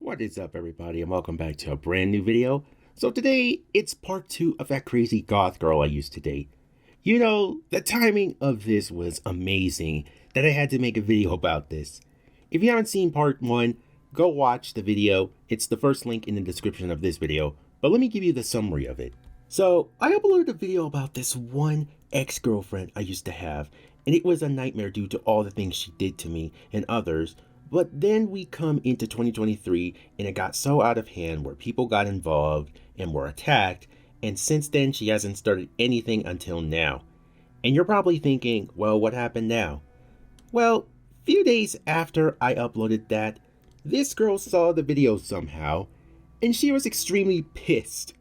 What is up, everybody, and welcome back to a brand new video. So today, it's part 2 of that crazy goth girl I used to date. You know, the timing of this was amazing that I had to make a video about this. If you haven't seen part 1, go watch the video. It's the first link in the description of this video, but let me give you the summary of it. So, I uploaded a video about this one ex-girlfriend I used to have, and it was a nightmare due to all the things she did to me and others. But then we come into 2023 and it got so out of hand where people got involved and were attacked, and since then she hasn't started anything until now. And you're probably thinking, well, what happened now? Well, a few days after I uploaded that, this girl saw the video somehow, and she was extremely pissed.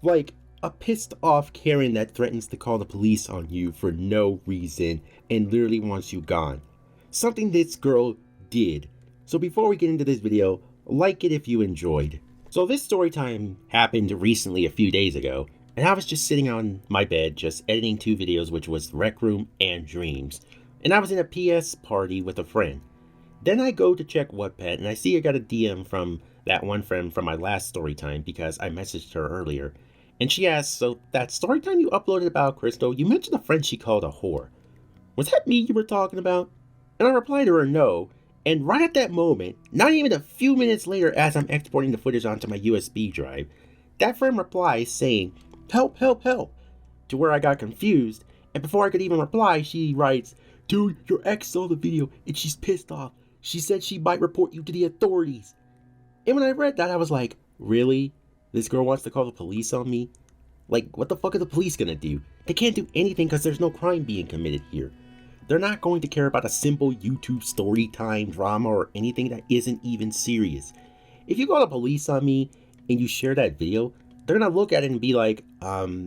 Like a pissed off Karen that threatens to call the police on you for no reason and literally wants you gone. Something this girl did. So before we get into this video, like it if you enjoyed. So this story time happened recently a few days ago, and I was just sitting on my bed just editing 2 videos, which was Rec Room and Dreams, and I was in a PS party with a friend. Then I go to check Wattpad and I see I got a DM from that one friend from my last story time because I messaged her earlier, and she asked, so that story time you uploaded about Crystal, you mentioned a friend she called a whore. Was that me you were talking about? And I replied to her no. And right at that moment, not even a few minutes later as I'm exporting the footage onto my USB drive, that friend replies saying, "Help, help, help," to where I got confused, and before I could even reply, she writes, "Dude, your ex saw the video and she's pissed off. She said she might report you to the authorities." And when I read that, I was like, really? This girl wants to call the police on me? Like, what the fuck are the police gonna do? They can't do anything because there's no crime being committed here. They're not going to care about a simple YouTube story time drama or anything that isn't even serious. If you call the police on me and you share that video, they're gonna look at it and be like,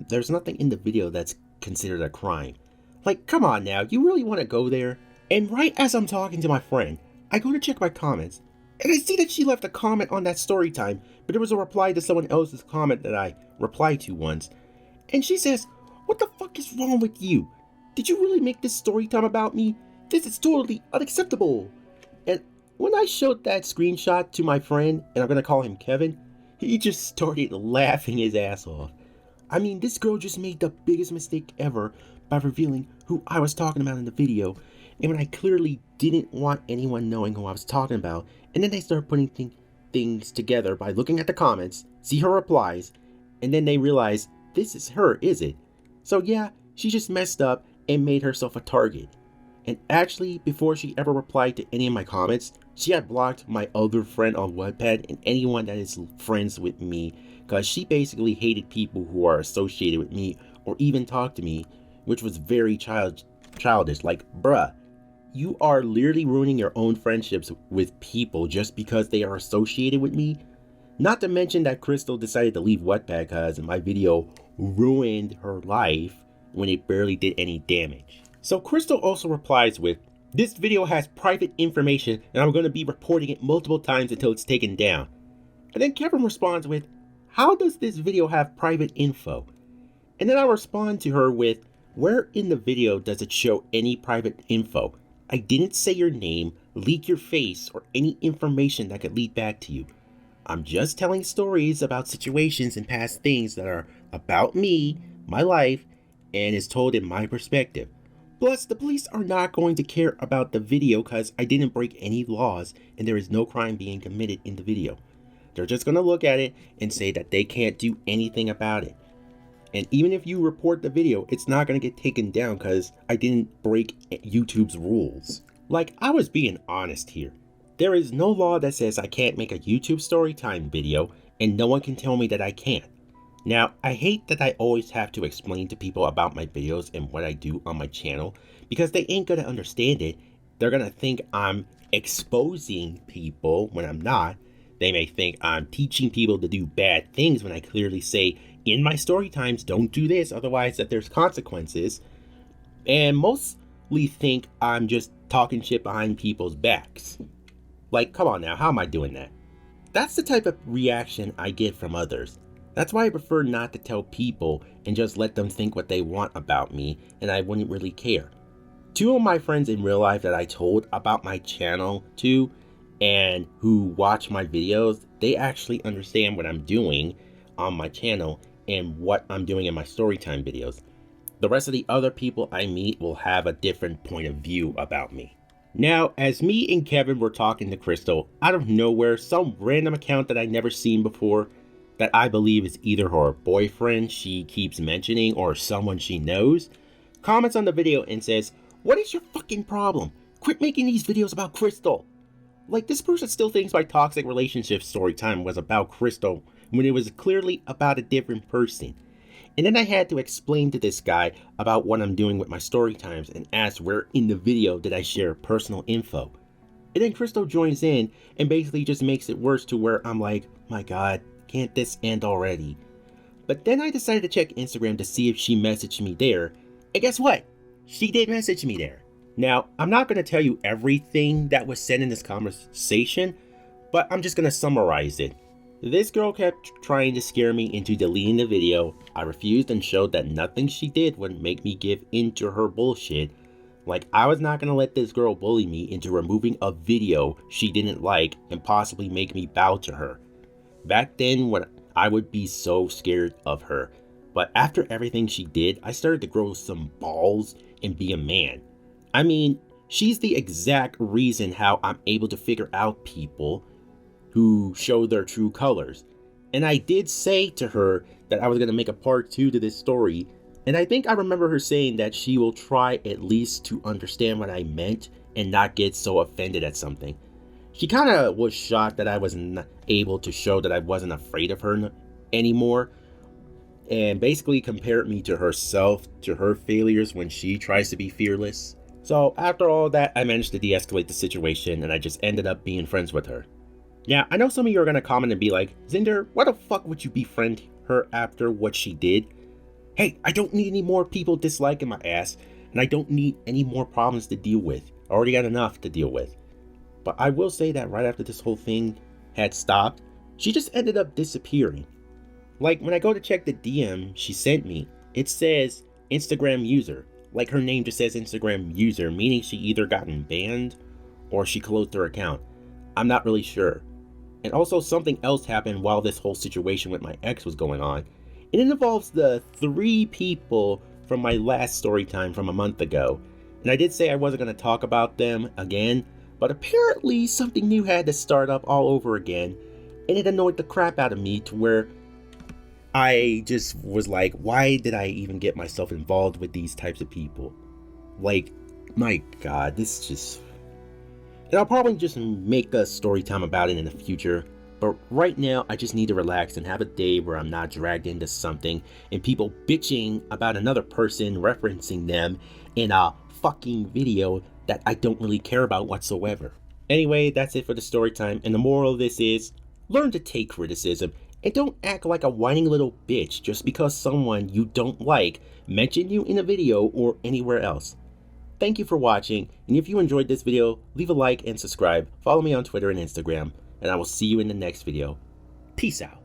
there's nothing in the video that's considered a crime. Like, come on now, you really want to go there? And right as I'm talking to my friend, I go to check my comments, and I see that she left a comment on that story time, but it was a reply to someone else's comment that I replied to once. And she says, "What the fuck is wrong with you? Did you really make this story time about me? This is totally unacceptable." And when I showed that screenshot to my friend, and I'm gonna call him Kevin, he just started laughing his ass off. I mean, this girl just made the biggest mistake ever by revealing who I was talking about in the video, and when I clearly didn't want anyone knowing who I was talking about, and then they start putting things together by looking at the comments, see her replies, and then they realize, this is her, is it? So yeah, she just messed up and made herself a target. And actually, before she ever replied to any of my comments, she had blocked my other friend on Wattpad and anyone that is friends with me, because she basically hated people who are associated with me or even talk to me, which was very childish. Like, bruh, you are literally ruining your own friendships with people just because they are associated with me. Not to mention that Crystal decided to leave Wattpad because my video ruined her life when it barely did any damage. So Crystal also replies with, "This video has private information and I'm going to be reporting it multiple times until it's taken down." And then Kevin responds with, "How does this video have private info?" And then I respond to her with, "Where in the video does it show any private info? I didn't say your name, leak your face, or any information that could lead back to you. I'm just telling stories about situations and past things that are about me, my life, and is told in my perspective. Plus, the police are not going to care about the video because I didn't break any laws and there is no crime being committed in the video. They're just going to look at it and say that they can't do anything about it. And even if you report the video, it's not going to get taken down because I didn't break YouTube's rules." Like, I was being honest here. There is no law that says I can't make a YouTube storytime video, and no one can tell me that I can't. Now, I hate that I always have to explain to people about my videos and what I do on my channel, because they ain't gonna understand it. They're gonna think I'm exposing people when I'm not. They may think I'm teaching people to do bad things when I clearly say in my story times, don't do this, otherwise that there's consequences. And mostly think I'm just talking shit behind people's backs. Like, come on now, how am I doing that? That's the type of reaction I get from others. That's why I prefer not to tell people and just let them think what they want about me, and I wouldn't really care. 2 of my friends in real life that I told about my channel to and who watch my videos, they actually understand what I'm doing on my channel and what I'm doing in my Storytime videos. The rest of the other people I meet will have a different point of view about me. Now, as me and Kevin were talking to Crystal, out of nowhere, some random account that I'd never seen before, that I believe is either her boyfriend she keeps mentioning or someone she knows, comments on the video and says, "What is your fucking problem? Quit making these videos about Crystal." Like, this person still thinks my toxic relationship story time was about Crystal when it was clearly about a different person. And then I had to explain to this guy about what I'm doing with my story times and ask where in the video did I share personal info. And then Crystal joins in and basically just makes it worse to where I'm like, my god, can't this end already? But then I decided to check Instagram to see if she messaged me there. And guess what? She did message me there. Now, I'm not going to tell you everything that was said in this conversation, but I'm just going to summarize it. This girl kept trying to scare me into deleting the video. I refused and showed that nothing she did would make me give in to her bullshit. Like, I was not going to let this girl bully me into removing a video she didn't like and possibly make me bow to her. Back then, when I would be so scared of her. But after everything she did, I started to grow some balls and be a man. I mean, she's the exact reason how I'm able to figure out people who show their true colors. And I did say to her that I was going to make a part 2 to this story, and I think I remember her saying that she will try at least to understand what I meant and not get so offended at something. She kind of was shocked that I wasn't able to show that I wasn't afraid of her anymore, and basically compared me to herself, to her failures when she tries to be fearless. So after all that, I managed to de-escalate the situation and I just ended up being friends with her. Yeah, I know some of you are going to comment and be like, Zendir, why the fuck would you befriend her after what she did? Hey, I don't need any more people disliking my ass, and I don't need any more problems to deal with. I already got enough to deal with. But I will say that right after this whole thing had stopped, she just ended up disappearing. Like, when I go to check the DM she sent me, it says Instagram user. Like, her name just says Instagram user, meaning she either gotten banned or she closed her account. I'm not really sure. And also something else happened while this whole situation with my ex was going on. And it involves the 3 people from my last story time from a month ago. And I did say I wasn't going to talk about them again, but apparently something new had to start up all over again. And it annoyed the crap out of me to where I just was like, why did I even get myself involved with these types of people? Like, my god, this just... And I'll probably just make a story time about it in the future, but right now I just need to relax and have a day where I'm not dragged into something and people bitching about another person referencing them in a fucking video that I don't really care about whatsoever. Anyway, that's it for the story time, and the moral of this is, learn to take criticism and don't act like a whining little bitch just because someone you don't like mentioned you in a video or anywhere else. Thank you for watching, and if you enjoyed this video, leave a like and subscribe, follow me on Twitter and Instagram, and I will see you in the next video. Peace out.